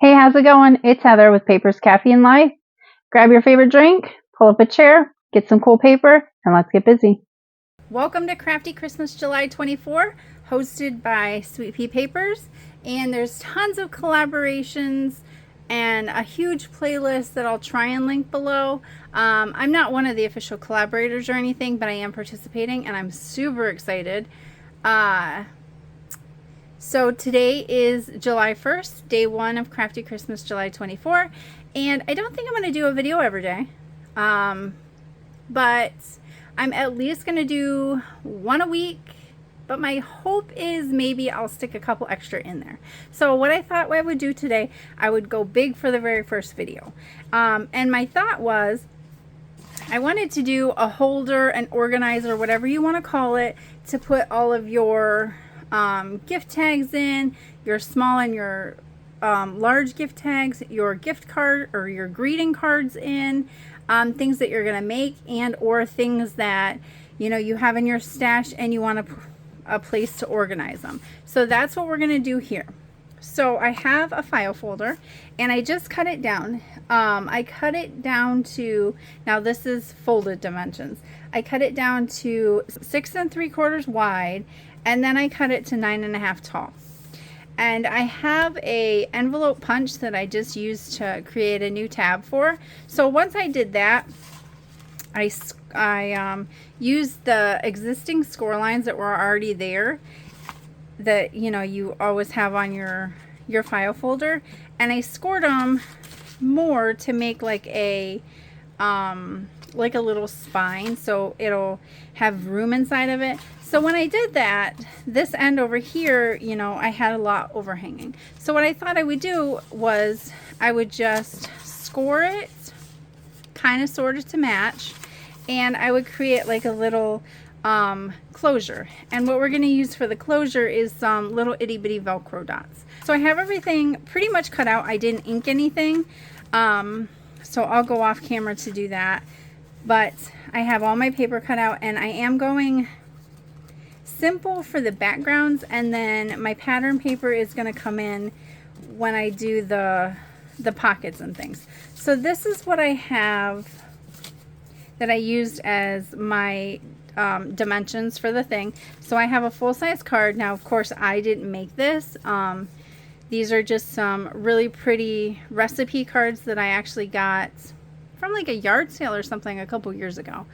Hey, how's it going? It's Heather with Papers, Caffeine and Life. Grab your favorite drink, pull up a chair, get some cool paper, and let's get busy. Welcome to Crafty Christmas July 24, hosted by Sweet Pea Papers. And there's tons of collaborations and a huge playlist that I'll try and link below. I'm not one of the official collaborators or anything, but I am participating and I'm super excited. So today is July 1st, day one of Crafty Christmas July 24. And I don't think I'm going to do a video every day. But I'm at least going to do one a week, but my hope is maybe I'll stick a couple extra in there. So what I thought I would do today, I would go big for the very first video. And my thought was I wanted to do a holder, an organizer, whatever you want to call it, to put all of your gift tags in, your small and your large gift tags, your gift card or your greeting cards in, things that you're going to make and or things that you have in your stash and you want a place to organize them. So that's what we're going to do here. So I have a file folder and I just cut it down. I cut it down to, now this is folded dimensions. I cut it down to 6 3/4 wide, and then I cut it to 9 1/2 tall. And I have a envelope punch that I just used to create a new tab for. So once I did that, I used the existing score lines that were already there that you always have on your file folder, and I scored them more to make like a little spine, so it'll have room inside of it. So when I did that, this end over here, I had a lot overhanging. So what I thought I would do was I would just score it kind of sort of to match, and I would create like a little closure. And what we're going to use for the closure is some little itty bitty Velcro dots. So I have everything pretty much cut out. I didn't ink anything, so I'll go off camera to do that. But I have all my paper cut out, and I am going simple for the backgrounds, and then my pattern paper is going to come in when I do the pockets and things. So this is what I have that I used as my dimensions for the thing. So I have a full-size card. Now of course I didn't make this. These are just some really pretty recipe cards that I actually got from like a yard sale or something a couple years ago.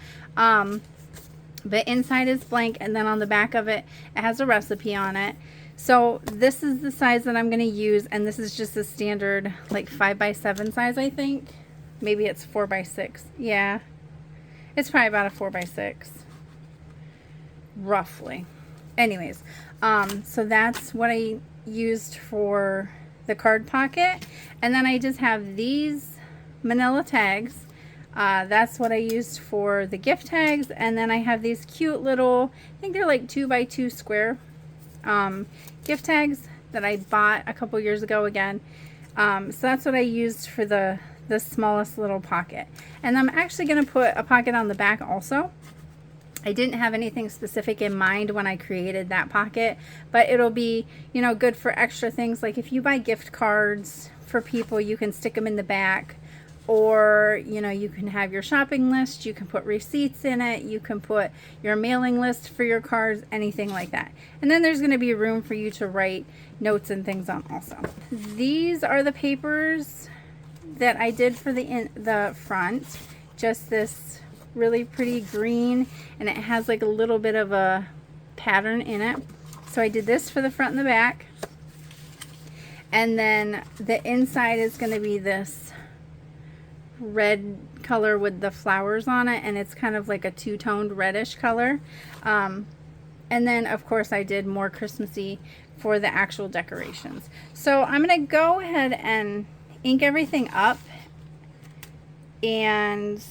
But inside is blank, and then on the back of it, it has a recipe on it. So this is the size that I'm going to use, and this is just a standard like 5x7 size, I think. Maybe it's 4x6. Yeah, it's probably about a 4x6, roughly. Anyways, so that's what I used for the card pocket, and then I just have these manila tags. That's what I used for the gift tags, and then I have these cute little, I think they're like 2x2 square gift tags that I bought a couple years ago again. So that's what I used for the smallest little pocket. And I'm actually going to put a pocket on the back also. I didn't have anything specific in mind when I created that pocket, but it'll be, good for extra things. Like if you buy gift cards for people, you can stick them in the back. Or, you can have your shopping list, you can put receipts in it, you can put your mailing list for your cards, anything like that. And then there's going to be room for you to write notes and things on also. These are the papers that I did for the front. Just this really pretty green, and it has like a little bit of a pattern in it. So I did this for the front and the back. And then the inside is going to be this red color with the flowers on it, and it's kind of like a two-toned reddish color. And then of course I did more Christmassy for the actual decorations. So I'm gonna go ahead and ink everything up, and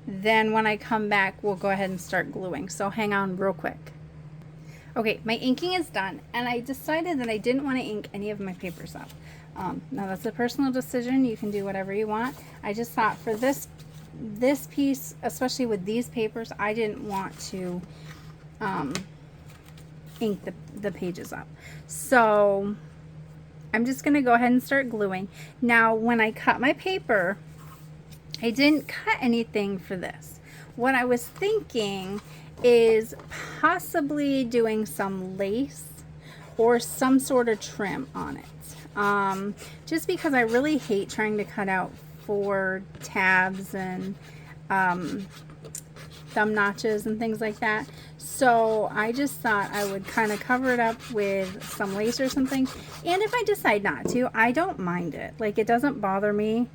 then when I come back we'll go ahead and start gluing. So hang on real quick. Okay, my inking is done, and I decided that I didn't want to ink any of my papers up. Now that's a personal decision. You can do whatever you want. I just thought for this piece, especially with these papers, I didn't want to ink the pages up. So I'm just going to go ahead and start gluing. Now, when I cut my paper, I didn't cut anything for this. What I was thinking is possibly doing some lace or some sort of trim on it. Just because I really hate trying to cut out 4 tabs and thumb notches and things like that. So I just thought I would kind of cover it up with some lace or something. And if I decide not to, I don't mind it. Like, it doesn't bother me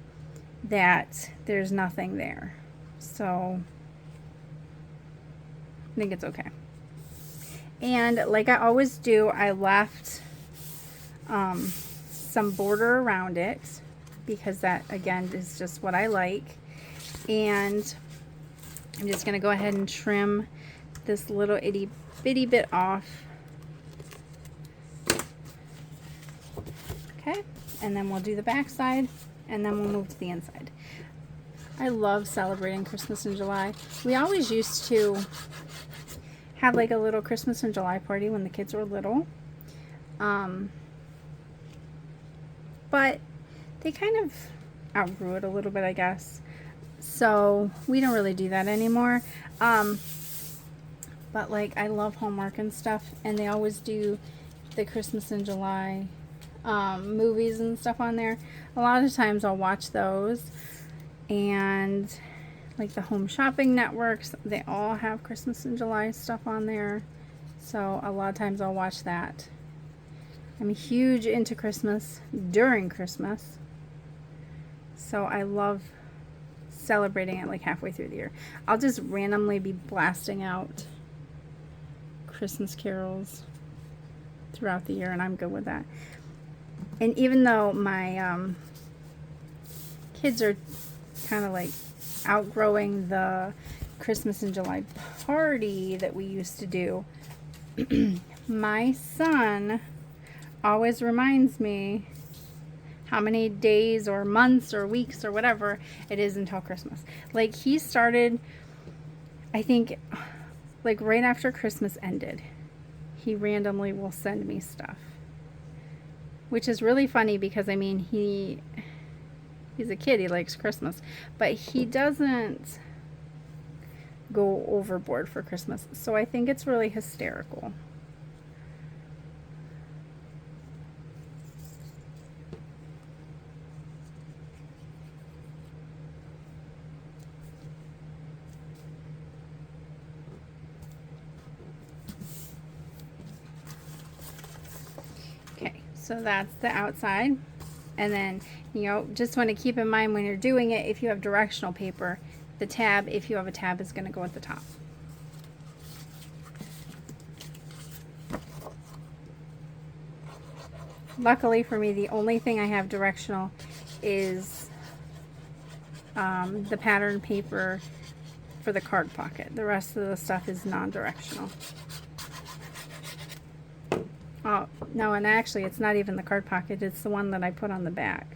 that there's nothing there. So I think it's okay. And like I always do, I left some border around it because that, again, is just what I like. And I'm just going to go ahead and trim this little itty bitty bit off. Okay, and then we'll do the back side, and then we'll move to the inside. I love celebrating Christmas in July. We always used to have like a little Christmas in July party when the kids were little. But they kind of outgrew it a little bit, I guess. So we don't really do that anymore. But like, I love Hallmark and stuff, and they always do the Christmas in July movies and stuff on there. A lot of times I'll watch those, and like the Home Shopping Networks, they all have Christmas in July stuff on there. So a lot of times I'll watch that. I'm huge into Christmas during Christmas. So I love celebrating it like halfway through the year. I'll just randomly be blasting out Christmas carols throughout the year, and I'm good with that. And even though my kids are kind of like outgrowing the Christmas in July party that we used to do, my son always reminds me how many days or months or weeks or whatever it is until Christmas. Like, he started, I think, like right after Christmas ended, he randomly will send me stuff, which is really funny because, I mean, he's a kid, he likes Christmas, but he doesn't go overboard for Christmas. So I think it's really hysterical. Okay, so that's the outside. And then, you know, just want to keep in mind when you're doing it, if you have directional paper, the tab, if you have a tab, is going to go at the top. Luckily for me, the only thing I have directional is the pattern paper for the card pocket. The rest of the stuff is non-directional. Oh, no, and actually it's not even the card pocket, it's the one that I put on the back.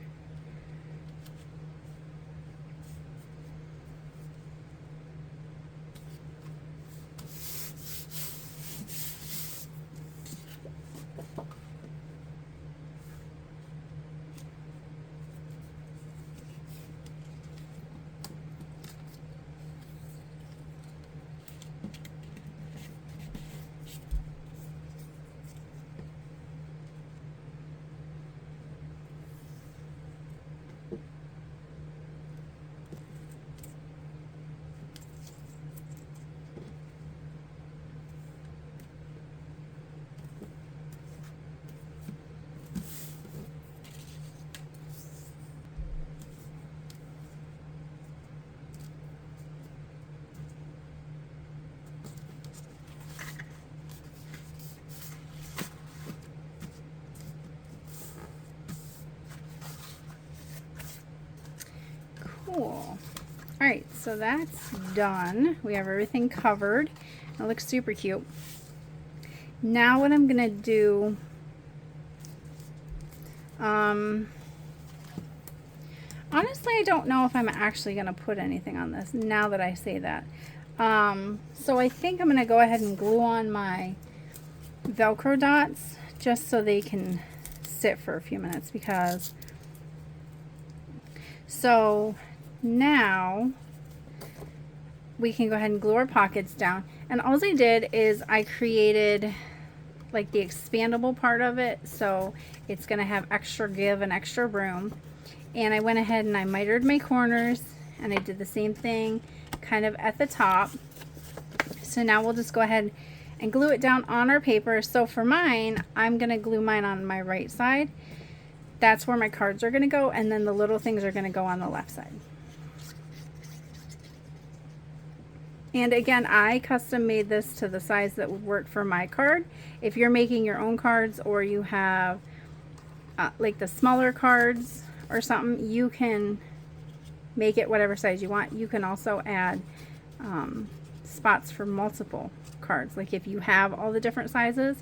Cool. Alright, so that's done. We have everything covered. It looks super cute. Now what I'm going to do, honestly, I don't know if I'm actually going to put anything on this now that I say that. So I think I'm going to go ahead and glue on my Velcro dots just so they can sit for a few minutes because, so now we can go ahead and glue our pockets down. And all I did is I created like the expandable part of it, so it's going to have extra give and extra room. And I went ahead and I mitered my corners, and I did the same thing kind of at the top. So now we'll just go ahead and glue it down on our paper. So for mine, I'm going to glue mine on my right side. That's where my cards are going to go, and then the little things are going to go on the left side. And again, I custom made this to the size that would work for my card. If you're making your own cards, or you have like the smaller cards or something, you can make it whatever size you want. You can also add spots for multiple cards, like if you have all the different sizes.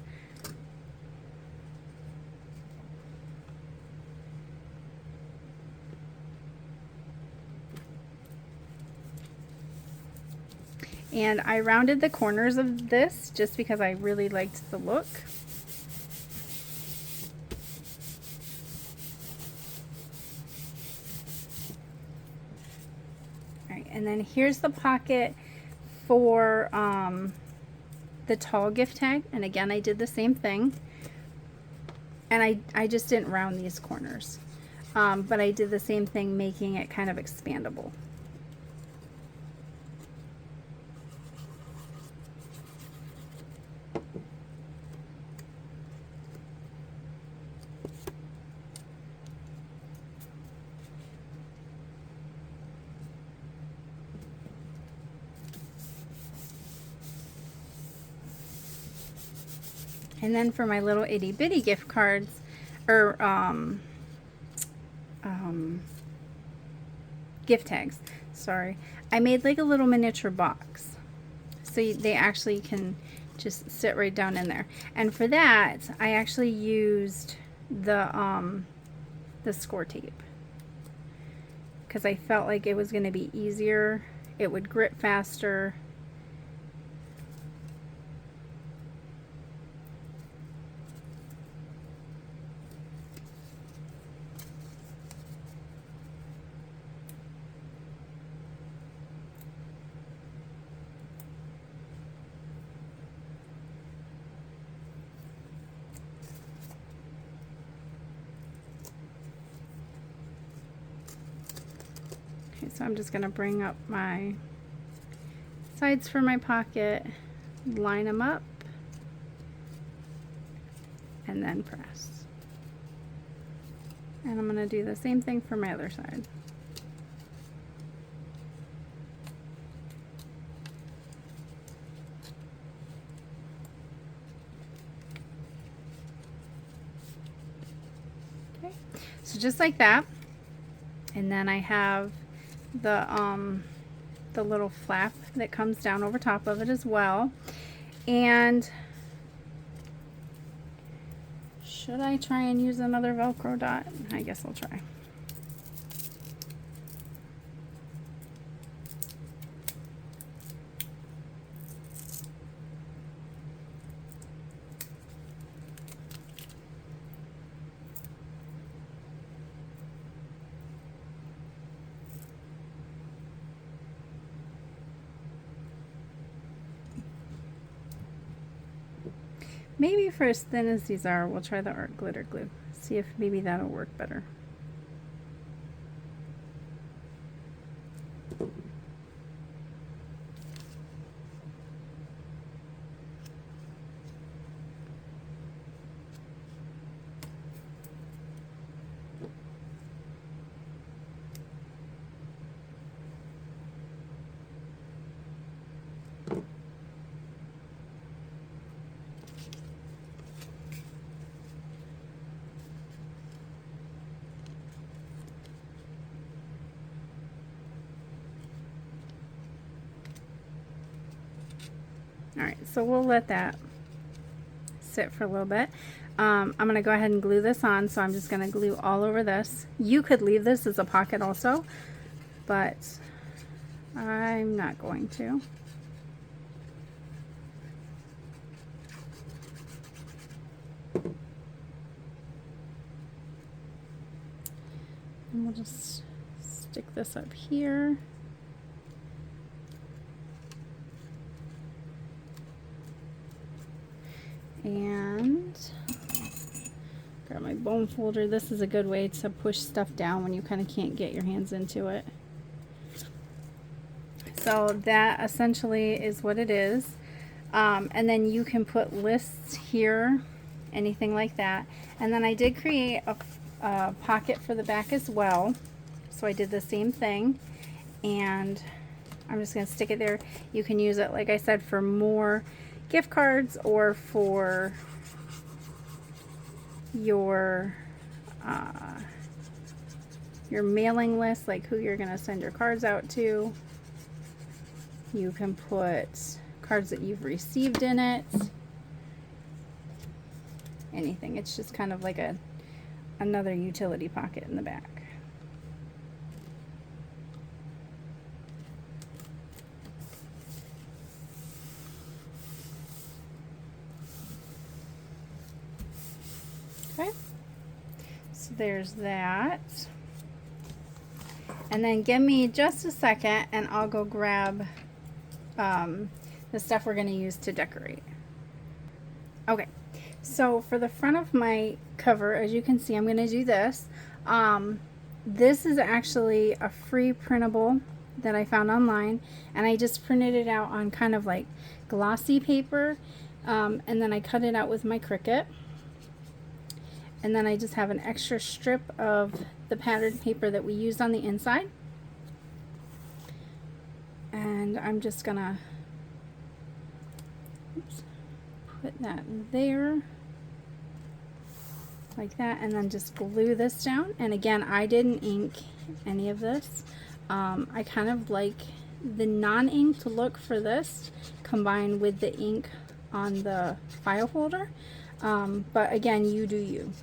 And I rounded the corners of this just because I really liked the look. All right, and then here's the pocket for the tall gift tag. And again, I did the same thing. And I just didn't round these corners. But I did the same thing, making it kind of expandable. And then for my little itty bitty gift cards, or gift tags, sorry, I made like a little miniature box. So they actually can just sit right down in there. And for that, I actually used the score tape, because I felt like it was going to be easier. It would grip faster. Okay, so I'm just going to bring up my sides for my pocket, line them up, and then press. And I'm going to do the same thing for my other side. Okay, so just like that. And then I have the little flap that comes down over top of it as well. And should I try and use another Velcro dot? I guess I'll try. Maybe for as thin as these are, we'll try the art glitter glue. See if maybe that'll work better. Alright, so we'll let that sit for a little bit. I'm going to go ahead and glue this on, so I'm just going to glue all over this. You could leave this as a pocket also, but I'm not going to. And we'll just stick this up here. And grab my bone folder. This is a good way to push stuff down when you kind of can't get your hands into it. So that essentially is what it is. And then you can put lists here, anything like that. And then I did create a pocket for the back as well. So I did the same thing, and I'm just going to stick it there. You can use it, like I said, for more gift cards or for your mailing list, like who you're going to send your cards out to. You can put cards that you've received in it. Anything. It's just kind of like another utility pocket in the back. Okay, so there's that. And then give me just a second and I'll go grab the stuff we're going to use to decorate. Okay, so for the front of my cover, as you can see, I'm going to do this. This is actually a free printable that I found online, and I just printed it out on kind of like glossy paper, and then I cut it out with my Cricut. And then I just have an extra strip of the patterned paper that we used on the inside. And I'm just gonna put that there like that, and then just glue this down. And again, I didn't ink any of this. I kind of like the non-inked look for this combined with the ink on the file holder. But again, you do you.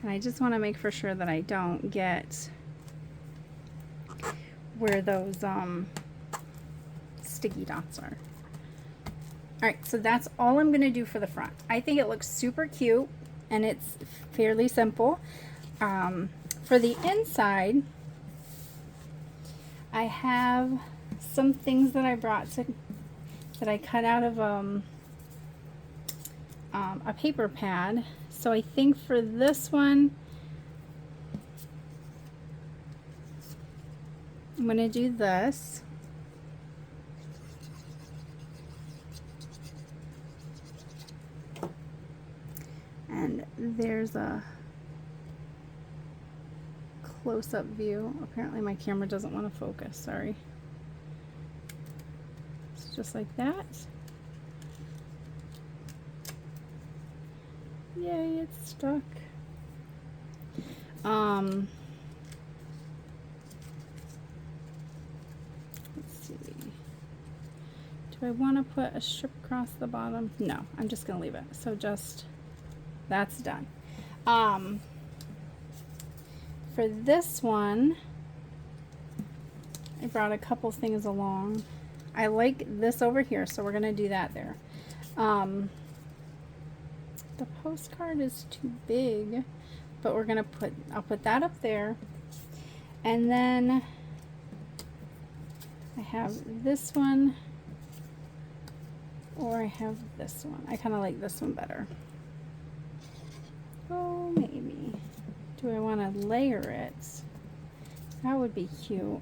And I just want to make for sure that I don't get where those sticky dots are. Alright, so that's all I'm going to do for the front. I think it looks super cute and it's fairly simple. For the inside, I have some things that I brought that I cut out of a paper pad. So I think for this one, I'm going to do this. And there's a close-up view. Apparently my camera doesn't want to focus, sorry. It's just like that. Yay, it's stuck. Let's see. Do I want to put a strip across the bottom? No, I'm just going to leave it. So just, that's done. For this one, I brought a couple things along. I like this over here, so we're going to do that there. The postcard is too big, but we're gonna I'll put that up there. And then I have this one, or I have this one. I kind of like this one better. Oh, maybe. Do I want to layer it? That would be cute.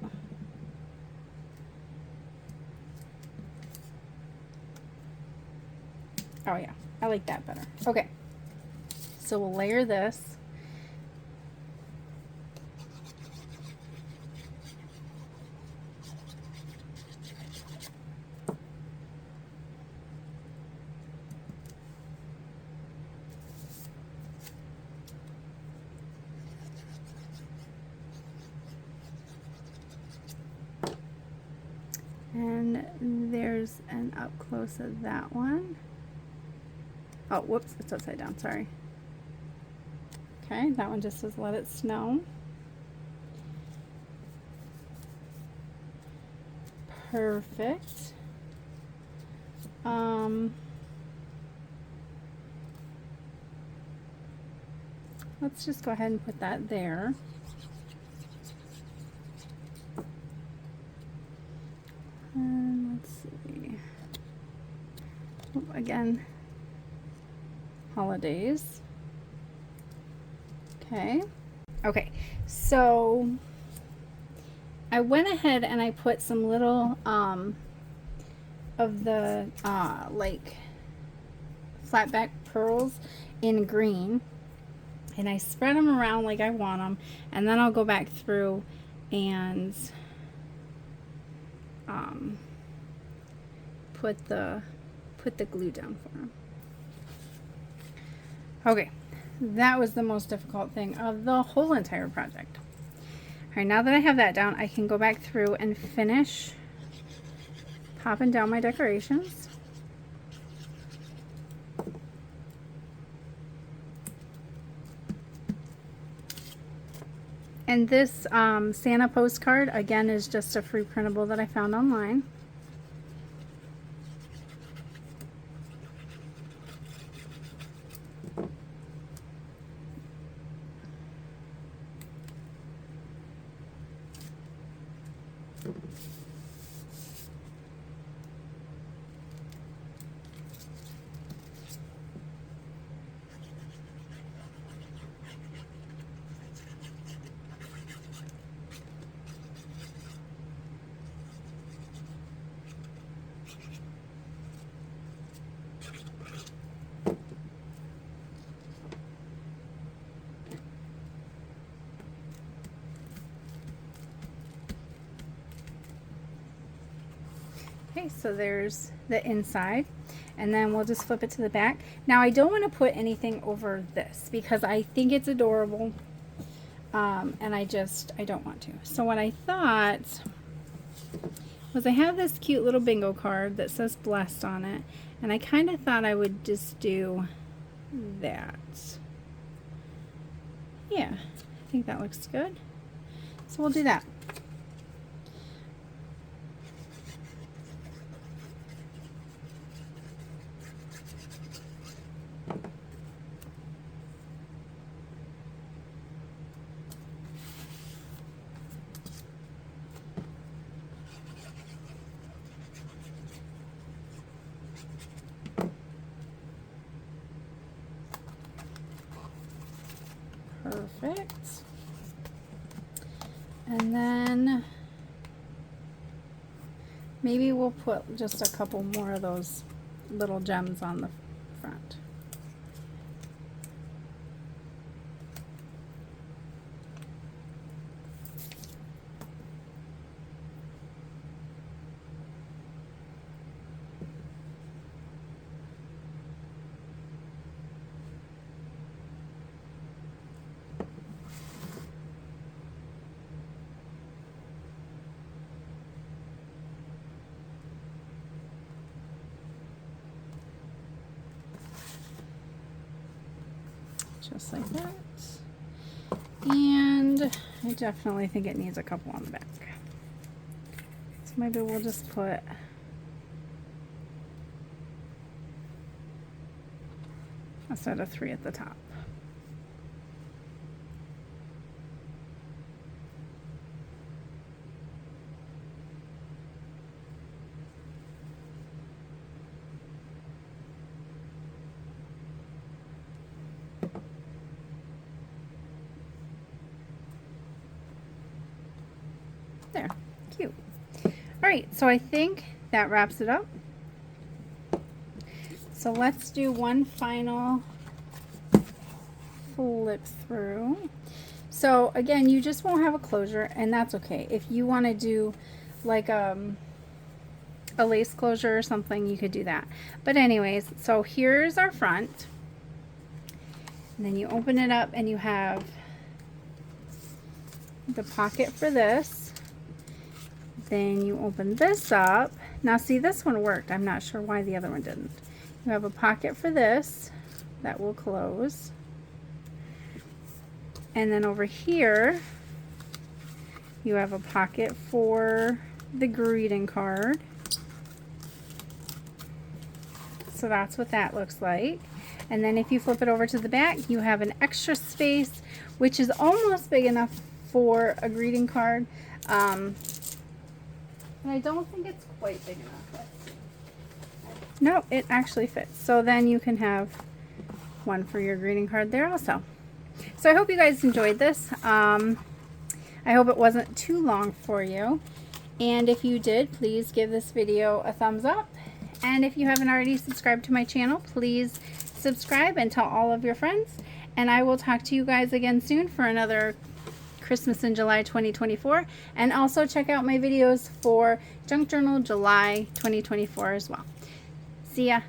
Oh yeah, I like that better. Okay, so we'll layer this. And there's an up close of that one. Oh, whoops, it's upside down, sorry. Okay, that one just says let it snow. Perfect. Let's just go ahead and put that there. And let's see. Oh, again, holidays. Okay. Okay, so I went ahead and I put some little of the like flatback pearls in green, and I spread them around like I want them, and then I'll go back through and put the glue down for them. Okay, that was the most difficult thing of the whole entire project. All right, now that I have that down, I can go back through and finish popping down my decorations. And this Santa postcard, again, is just a free printable that I found online. Okay, so there's the inside, and then we'll just flip it to the back. Now I don't want to put anything over this because I think it's adorable, and I don't want to. So what I thought was I have this cute little bingo card that says blessed on it, and I kind of thought I would just do that. Yeah, I think that looks good. So we'll do that. Perfect. And then maybe we'll put just a couple more of those little gems on the front. Just like that. And I definitely think it needs a couple on the back. So maybe we'll just put a set of 3 at the top. There, cute. All right, so I think that wraps it up. So let's do one final flip through. So again, you just won't have a closure, and that's okay. If you want to do like a lace closure or something, you could do that. But anyways, so here's our front. And then you open it up and you have the pocket for this. Then you open this up. Now see, this one worked. I'm not sure why the other one didn't. You have a pocket for this that will close. And then over here, you have a pocket for the greeting card. So that's what that looks like. And then if you flip it over to the back, you have an extra space, which is almost big enough for a greeting card. And I don't think it's quite big enough. Let's see. No, it actually fits. So then you can have one for your greeting card there also. So I hope you guys enjoyed this. I hope it wasn't too long for you. And if you did, please give this video a thumbs up. And if you haven't already subscribed to my channel, please subscribe and tell all of your friends. And I will talk to you guys again soon for another Christmas in July 2024. And also check out my videos for Junk Journal July 2024 as well. See ya.